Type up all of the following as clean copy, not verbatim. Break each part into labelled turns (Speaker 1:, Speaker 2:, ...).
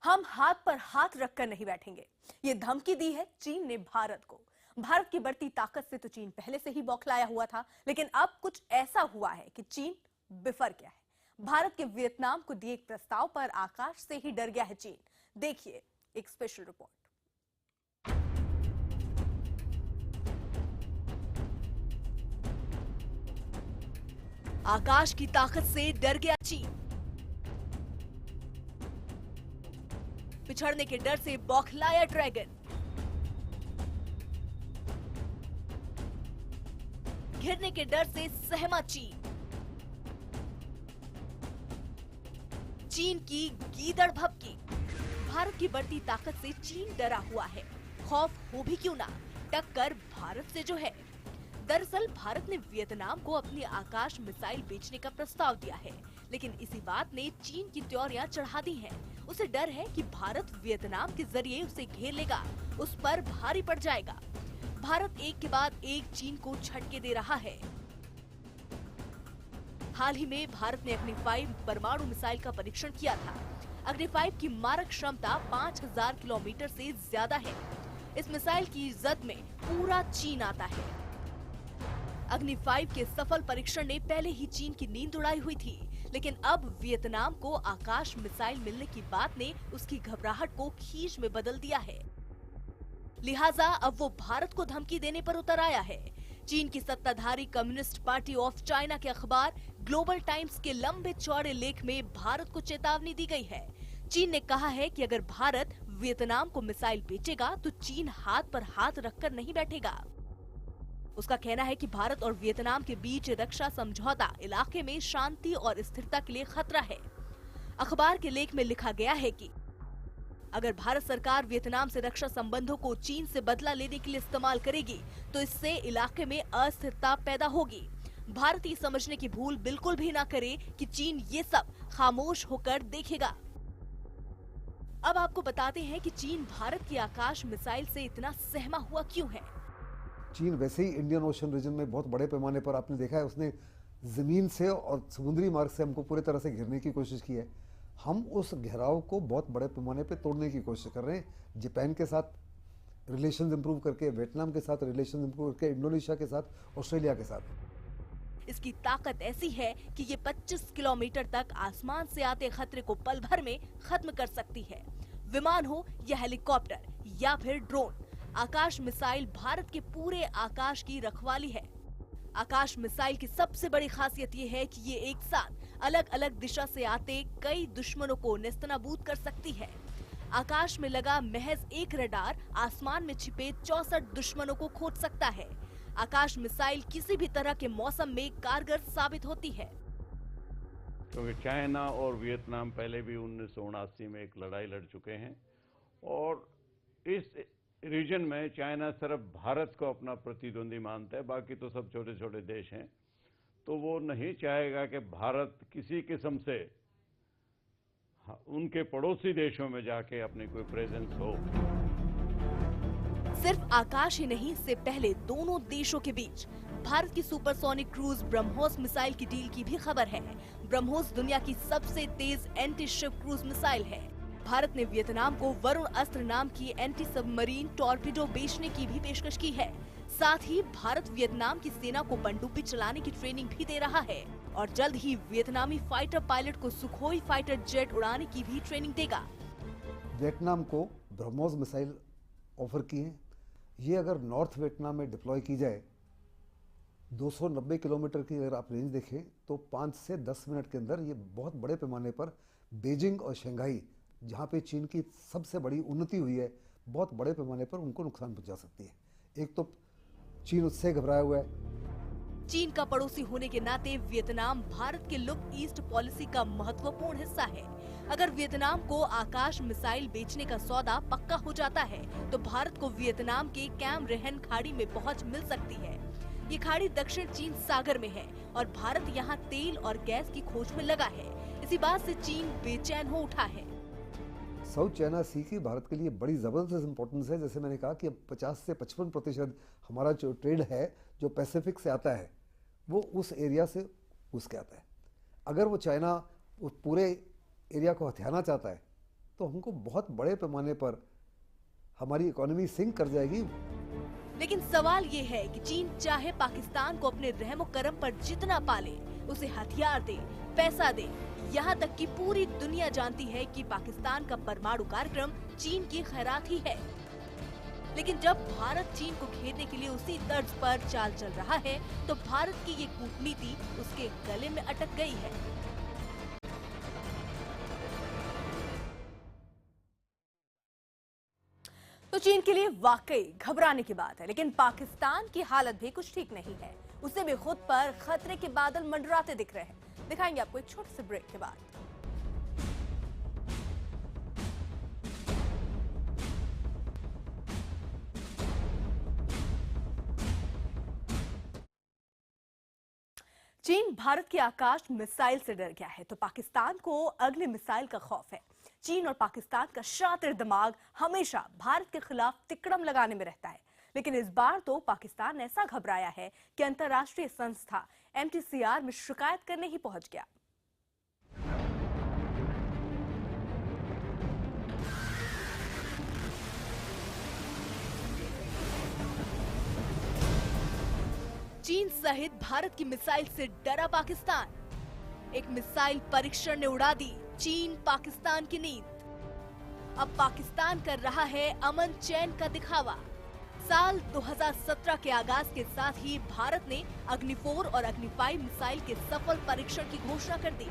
Speaker 1: हम हाथ पर हाथ रखकर नहीं बैठेंगे। ये धमकी दी है चीन ने भारत को। भारत की बढ़ती ताकत से तो चीन पहले से ही बौखलाया हुआ था, लेकिन अब कुछ ऐसा हुआ है कि चीन बिफर गया है। भारत के वियतनाम को दिए एक प्रस्ताव पर आकाश से ही डर गया है चीन। देखिए एक स्पेशल रिपोर्ट। आकाश की ताकत से डर गया चीन। पिछड़ने के डर से बौखलाया ड्रैगन। घिरने के डर से सहमा चीन। चीन की गीदड़ भभकी। भारत की बढ़ती ताकत से चीन डरा हुआ है। खौफ हो भी क्यों ना, टक्कर भारत से जो है। दरअसल भारत ने वियतनाम को अपनी आकाश मिसाइल बेचने का प्रस्ताव दिया है, लेकिन इसी बात ने चीन की त्योरियां चढ़ा दी हैं। उसे डर है कि भारत वियतनाम के जरिए उसे घेर लेगा, उस पर भारी पड़ जाएगा। भारत एक के बाद एक चीन को झटके दे रहा है। हाल ही में भारत ने अग्नि 5 परमाणु मिसाइल का परीक्षण किया था। अग्नि 5 की मारक क्षमता 5000 किलोमीटर से ज्यादा है। इस मिसाइल की जद में पूरा चीन आता है। अग्नि 5 के सफल परीक्षण ने पहले ही चीन की नींद उड़ाई हुई थी, लेकिन अब वियतनाम को आकाश मिसाइल मिलने की बात ने उसकी घबराहट को खींच में बदल दिया है। लिहाजा अब वो भारत को धमकी देने पर उतर आया है। चीन की सत्ताधारी कम्युनिस्ट पार्टी ऑफ चाइना के अखबार ग्लोबल टाइम्स के लंबे चौड़े लेख में भारत को चेतावनी दी गई है। चीन ने कहा है कि अगर भारत वियतनाम को मिसाइल बेचेगा तो चीन हाथ पर हाथ रखकर नहीं बैठेगा। उसका कहना है कि भारत और वियतनाम के बीच रक्षा समझौता इलाके में शांति और स्थिरता के लिए खतरा है। अखबार के लेख में लिखा गया है कि अगर भारत सरकार वियतनाम से रक्षा संबंधों को चीन से बदला लेने के लिए इस्तेमाल करेगी तो इससे इलाके में अस्थिरता पैदा होगी। भारत ये समझने की भूल बिल्कुल भी ना करे कि चीन ये सब खामोश होकर देखेगा। अब आपको बताते हैं कि चीन भारत की आकाश मिसाइल से इतना सहमा हुआ क्यों है।
Speaker 2: चीन वैसे ही इंडियन ओशन रीजन में बहुत बड़े पैमाने पर आपने देखा है, उसने ज़मीन से और समुद्री मार्ग से हमको पूरी तरह से घेरने की कोशिश की है। हम उस घेराव को बहुत बड़े पैमाने पे तोड़ने की कोशिश कर रहे हैं। जापान के साथ रिलेशंस इंप्रूव करके, वियतनाम के साथ रिलेशंस इंप्रूव करके, इंडोनेशिया के साथ, ऑस्ट्रेलिया के साथ।
Speaker 1: इसकी ताकत ऐसी है कि ये 25 किलोमीटर तक आसमान से आते खतरे को पल भर में खत्म कर सकती है। विमान हो या हेलीकॉप्टर या फिर ड्रोन, आकाश मिसाइल भारत के पूरे आकाश की रखवाली है। आकाश मिसाइल की सबसे बड़ी खासियत ये है कि ये एक साथ अलग अलग दिशा से आते कई दुश्मनों को नेस्तनाबूद कर सकती है। आकाश में लगा महज एक रडार आसमान में छिपे 64 दुश्मनों को खोज सकता है। आकाश मिसाइल किसी भी तरह के मौसम में कारगर साबित होती है।
Speaker 3: क्योंकि चाइना और वियतनाम पहले भी 1979 में एक लड़ाई लड़ चुके हैं और इस रीजन में चाइना सिर्फ भारत को अपना प्रतिद्वंदी मानता है, बाकी तो सब छोटे छोटे देश हैं। तो वो नहीं चाहेगा कि भारत किसी किस्म से उनके पड़ोसी देशों में जाके अपनी कोई प्रेजेंस हो।
Speaker 1: सिर्फ आकाश ही नहीं, इससे पहले दोनों देशों के बीच भारत की सुपरसोनिक क्रूज ब्रह्मोस मिसाइल की डील की भी खबर है। ब्रह्मोस दुनिया की सबसे तेज एंटी शिप क्रूज मिसाइल है। भारत ने वियतनाम को वरुण अस्त्र नाम की एंटी सबमरीन टॉर्पीडो बेचने की भी पेशकश की है। साथ ही भारत वियतनाम की सेना को पनडुब्बी चलाने की ट्रेनिंग भी दे रहा है और जल्द ही वियतनामी फाइटर पायलट को सुखोई फाइटर जेट उड़ाने की भी ट्रेनिंग देगा।
Speaker 2: वियतनाम को ब्रह्मोस मिसाइल ऑफर की है। ये अगर नॉर्थ वियतनाम में डिप्लॉय की जाए, 290 किलोमीटर की अगर आप रेंज देखें तो 5 से 10 मिनट के अंदर ये बहुत बड़े पैमाने पर बीजिंग और शंघाई, जहाँ पे चीन की सबसे बड़ी उन्नति हुई है, बहुत बड़े पैमाने पर उनको नुकसान पहुंचा सकती है। एक तो चीन उससे घबराया हुआ है।
Speaker 1: चीन का पड़ोसी होने के नाते वियतनाम भारत के लुक ईस्ट पॉलिसी का महत्वपूर्ण हिस्सा है। अगर वियतनाम को आकाश मिसाइल बेचने का सौदा पक्का हो जाता है तो भारत को वियतनाम के कैम रेहन खाड़ी में पहुंच मिल सकती है। ये खाड़ी दक्षिण चीन सागर में है और भारत यहाँ तेल और गैस की खोज में लगा है। इसी बात से चीन बेचैन हो उठा है।
Speaker 2: साउथ चाइना सी की भारत के लिए बड़ी ज़बरदस्त इंपॉर्टेंस है। जैसे मैंने कहा कि अब 50 से 55% हमारा जो ट्रेड है जो पैसिफिक से आता है वो उस एरिया से घुस के आता है। अगर वो चाइना उस पूरे एरिया को हथियाना चाहता है तो हमको बहुत बड़े पैमाने पर हमारी इकोनॉमी सिंक कर जाएगी।
Speaker 1: लेकिन सवाल ये है कि चीन चाहे पाकिस्तान को अपने रहमो करम पर जितना पाले, उसे हथियार दे, पैसा दे, यहाँ तक कि पूरी दुनिया जानती है कि पाकिस्तान का परमाणु कार्यक्रम चीन की खैरात ही है। लेकिन जब भारत चीन को घेरने के लिए उसी तर्ज पर चाल चल रहा है, तो भारत की ये कूटनीति उसके गले में अटक गई है। तो चीन के लिए वाकई घबराने की बात है, लेकिन पाकिस्तान की हालत भी कुछ ठीक नहीं है। उसे भी खुद पर खतरे के बादल मंडराते दिख रहे हैं। दिखाएंगे आपको एक छोटे से ब्रेक के बाद। चीन भारत के आकाश मिसाइल से डर गया है, तो पाकिस्तान को अगले मिसाइल का खौफ है। चीन और पाकिस्तान का शातिर दिमाग हमेशा भारत के खिलाफ तिकड़म लगाने में रहता है, लेकिन इस बार तो पाकिस्तान ऐसा घबराया है कि अंतर्राष्ट्रीय संस्था MTCR में शिकायत करने ही पहुंच गया। चीन सहित भारत की मिसाइल से डरा पाकिस्तान। एक मिसाइल परीक्षण ने उड़ा दी चीन पाकिस्तान की नींद। अब पाकिस्तान कर रहा है अमन चैन का दिखावा। साल 2017 के आगाज के साथ ही भारत ने अग्नि 4 और अग्नि 5 मिसाइल के सफल परीक्षण की घोषणा कर दी।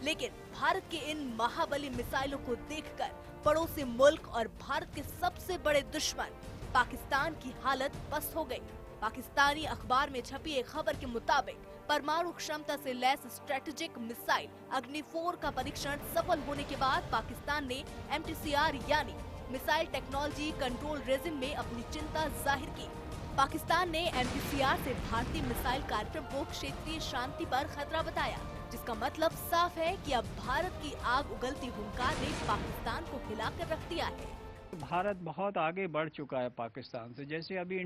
Speaker 1: लेकिन भारत के इन महाबली मिसाइलों को देखकर पड़ोसी मुल्क और भारत के सबसे बड़े दुश्मन पाकिस्तान की हालत पस्त हो गई। पाकिस्तानी अखबार में छपी एक खबर के मुताबिक परमाणु क्षमता से लैस स्ट्रेटेजिक मिसाइल अग्नि 4 का परीक्षण सफल होने के बाद पाकिस्तान ने MTCR यानी मिसाइल टेक्नोलॉजी कंट्रोल रेजिम में अपनी चिंता जाहिर की। पाकिस्तान ने MTCR से भारतीय मिसाइल कार्यक्रम को क्षेत्रीय शांति पर खतरा बताया, जिसका मतलब साफ है कि अब भारत की आग उगलती हुंकार ने पाकिस्तान को हिलाकर रख दिया है।
Speaker 4: भारत बहुत आगे बढ़ चुका है पाकिस्तान से। जैसे अभी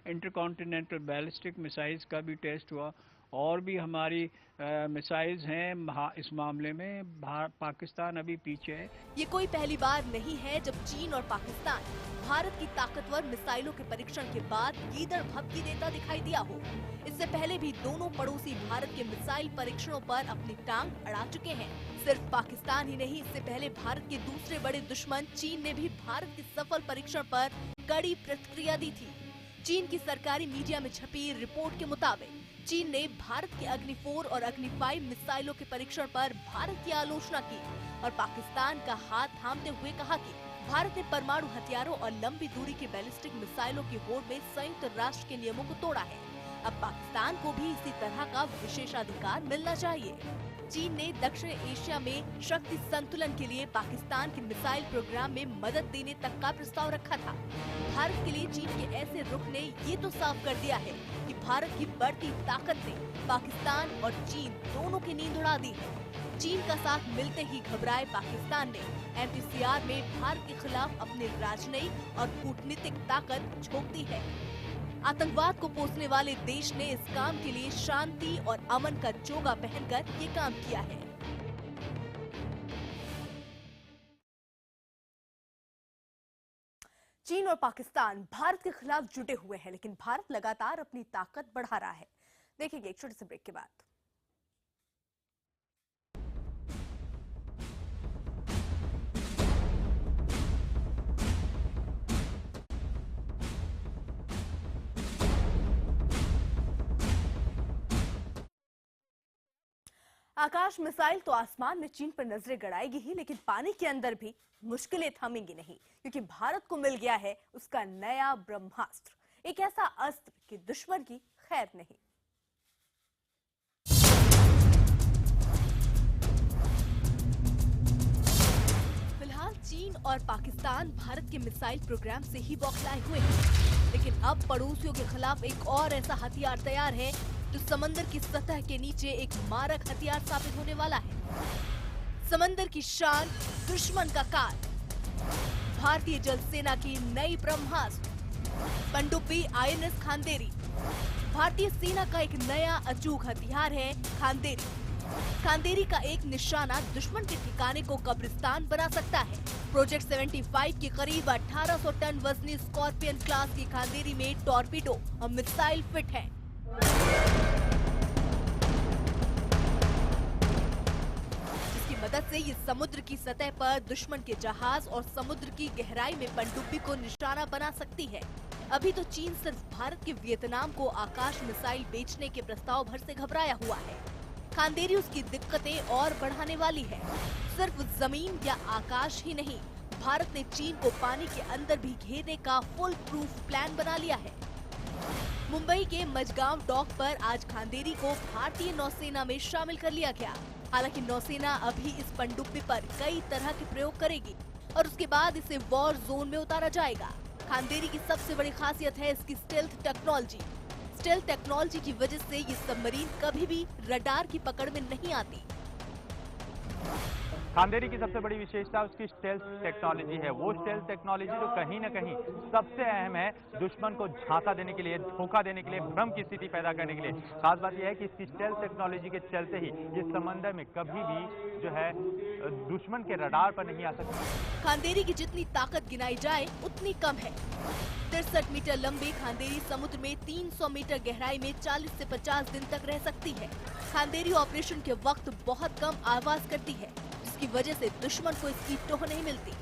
Speaker 4: इंटरकॉन्टिनेंटल बैलिस्टिक मिसाइल्स का भी टेस्ट हुआ, और भी हमारी मिसाइल्स हैं। इस मामले में पाकिस्तान अभी पीछे है।
Speaker 1: ये कोई पहली बार नहीं है जब चीन और पाकिस्तान भारत की ताकतवर मिसाइलों के परीक्षण के बाद गीदड़ भभकी देता दिखाई दिया हो। इससे पहले भी दोनों पड़ोसी भारत के मिसाइल परीक्षणों पर अपनी टांग अड़ा चुके हैं। सिर्फ पाकिस्तान ही नहीं, इससे पहले भारत के दूसरे बड़े दुश्मन चीन ने भी भारत के सफल परीक्षण पर कड़ी प्रतिक्रिया दी थी। चीन की सरकारी मीडिया में छपी रिपोर्ट के मुताबिक चीन ने भारत के अग्नि 4 और अग्नि 5 मिसाइलों के परीक्षण पर भारत की आलोचना की और पाकिस्तान का हाथ थामते हुए कहा कि भारत ने परमाणु हथियारों और लंबी दूरी की बैलिस्टिक मिसाइलों की होड़ में संयुक्त राष्ट्र के नियमों को तोड़ा है। अब पाकिस्तान को भी इसी तरह का विशेषाधिकार मिलना चाहिए। चीन ने दक्षिण एशिया में शक्ति संतुलन के लिए पाकिस्तान के मिसाइल प्रोग्राम में मदद देने तक का प्रस्ताव रखा था। भारत के लिए चीन के ऐसे रुख ने ये तो साफ कर दिया है कि भारत की बढ़ती ताकत ने पाकिस्तान और चीन दोनों की नींद उड़ा दी है। चीन का साथ मिलते ही घबराए पाकिस्तान ने MTCR में भारत के खिलाफ अपनी राजनयिक और कूटनीतिक ताकत झोंक दी है। आतंकवाद को पोसने वाले देश ने इस काम के लिए शांति और अमन का चोगा पहनकर ये काम किया है। चीन और पाकिस्तान भारत के खिलाफ जुटे हुए हैं, लेकिन भारत लगातार अपनी ताकत बढ़ा रहा है। देखिए एक छोटे से ब्रेक के बाद। आकाश मिसाइल तो आसमान में चीन पर नजरें गड़ाएगी ही, लेकिन पानी के अंदर भी मुश्किलें थमेंगी नहीं, क्योंकि भारत को मिल गया है उसका नया ब्रह्मास्त्र, एक ऐसा अस्त्र कि दुश्मन की खैर नहीं। फिलहाल चीन और पाकिस्तान भारत के मिसाइल प्रोग्राम से ही बौखलाए हुए हैं, लेकिन अब पड़ोसियों के खिलाफ एक और ऐसा हथियार तैयार है जो समंदर की सतह के नीचे एक मारक हथियार साबित होने वाला है। समंदर की शान, दुश्मन का काल, भारतीय जल सेना की नई ब्रह्मास्त्र, पनडुब्बी INS खांदेरी। भारतीय सेना का एक नया अचूक हथियार है खांदेरी। खांदेरी का एक निशाना दुश्मन के ठिकाने को कब्रिस्तान बना सकता है। प्रोजेक्ट 75 के करीब 1800 टन वजनी स्कॉर्पियन क्लास की खांदेरी में टॉर्पीडो और मिसाइल फिट है। जिसकी मदद से ये समुद्र की सतह पर दुश्मन के जहाज और समुद्र की गहराई में पनडुब्बी को निशाना बना सकती है। अभी तो चीन सिर्फ भारत के वियतनाम को आकाश मिसाइल बेचने के प्रस्ताव भर से घबराया हुआ है। खांदेरी उसकी दिक्कतें और बढ़ाने वाली है। सिर्फ जमीन या आकाश ही नहीं, भारत ने चीन को पानी के अंदर भी घेरने का फुल प्रूफ प्लान बना लिया है। मुंबई के मजगांव डॉक पर आज खांदेरी को भारतीय नौसेना में शामिल कर लिया गया। हालांकि नौसेना अभी इस पनडुब्बी पर कई तरह के प्रयोग करेगी और उसके बाद इसे वॉर जोन में उतारा जाएगा। खांदेरी की सबसे बड़ी खासियत है इसकी स्टेल्थ टेक्नोलॉजी। स्टेल्थ टेक्नोलॉजी की वजह से ये सबमरीन कभी भी रडार की पकड़ में नहीं आती।
Speaker 5: खांदेरी की सबसे बड़ी विशेषता उसकी स्टेल्थ टेक्नोलॉजी है। वो स्टेल्थ टेक्नोलॉजी जो कहीं न कहीं सबसे अहम है दुश्मन को झांसा देने के लिए, धोखा देने के लिए, भ्रम की स्थिति पैदा करने के लिए। खास बात यह है कि इसकी स्टेल्थ टेक्नोलॉजी के चलते ही ये समंदर में कभी भी जो है दुश्मन के रडार पर नहीं आ सकती।
Speaker 1: खांदेरी की जितनी ताकत गिनाई जाए उतनी कम है। 63 मीटर लंबी खांदेरी समुद्र में 300 मीटर गहराई में 40 से 50 दिन तक रह सकती है। खांदेरी ऑपरेशन के वक्त बहुत कम आवाज करती है, जिसकी वजह से दुश्मन को इसकी टोह नहीं मिलती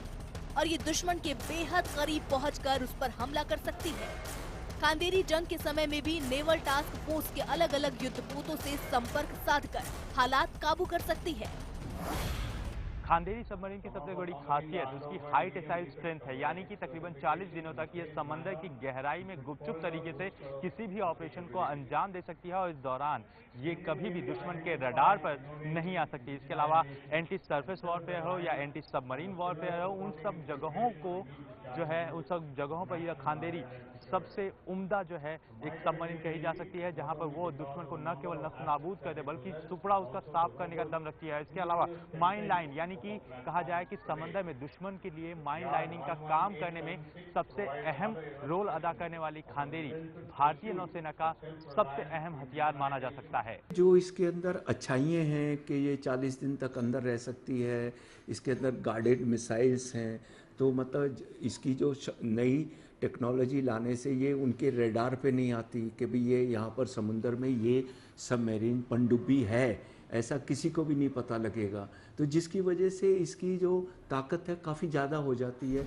Speaker 1: और ये दुश्मन के बेहद करीब पहुंचकर उस पर हमला कर सकती है। खांदेरी जंग के समय में भी नेवल टास्क फोर्स के अलग अलग युद्धपोतों से संपर्क साधकर हालात काबू कर सकती है।
Speaker 5: खांदेरी सबमरीन की सबसे बड़ी खासियत उसकी हाई टेसाइल स्ट्रेंथ है, यानी कि तकरीबन 40 दिनों तक ये समंदर की गहराई में गुपचुप तरीके से किसी भी ऑपरेशन को अंजाम दे सकती है और इस दौरान ये कभी भी दुश्मन के रडार पर नहीं आ सकती। इसके अलावा एंटी सरफेस वॉरफेयर हो या एंटी सबमरीन वॉरफेयर हो, उन सब जगहों को जो है उन सब जगहों पर यह खांदेरी सबसे उम्दा जो है एक सबमरीन कही जा सकती है, जहां पर वो दुश्मन को न केवल नस्त-नाबूद कर दे बल्कि टुकड़ा उसका साफ करने का दम रखती है। इसके अलावा माइन लाइन, यानी कि कहा जाए कि समंदर में दुश्मन के लिए माइन लाइनिंग का काम करने में सबसे अहम रोल अदा करने वाली खांदेरी भारतीय नौसेना का सबसे अहम हथियार माना जा सकता है।
Speaker 6: जो इसके अंदर अच्छाइयाँ हैं कि ये 40 दिन तक अंदर रह सकती है, इसके अंदर गार्डेड मिसाइल्स हैं, तो मतलब इसकी जो नई टेक्नोलॉजी लाने से ये उनके रडार पे नहीं आती कि भाई ये यहाँ पर समुंदर में ये सबमरीन पनडुब्बी है, ऐसा किसी को भी नहीं पता लगेगा। तो जिसकी वजह से इसकी जो ताकत है काफ़ी ज़्यादा हो जाती है।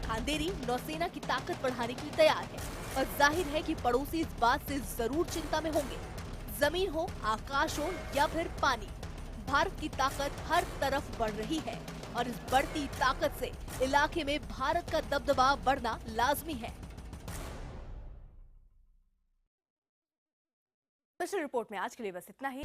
Speaker 1: खांदेरी नौसेना की ताकत बढ़ाने के लिए तैयार है और जाहिर है कि पड़ोसी इस बात से जरूर चिंता में होंगे। जमीन हो, आकाश हो या फिर पानी, भारत की ताकत हर तरफ बढ़ रही है और इस बढ़ती ताकत से इलाके में भारत का दबदबा बढ़ना लाजमी है। स्पेशल रिपोर्ट में आज के लिए बस इतना ही।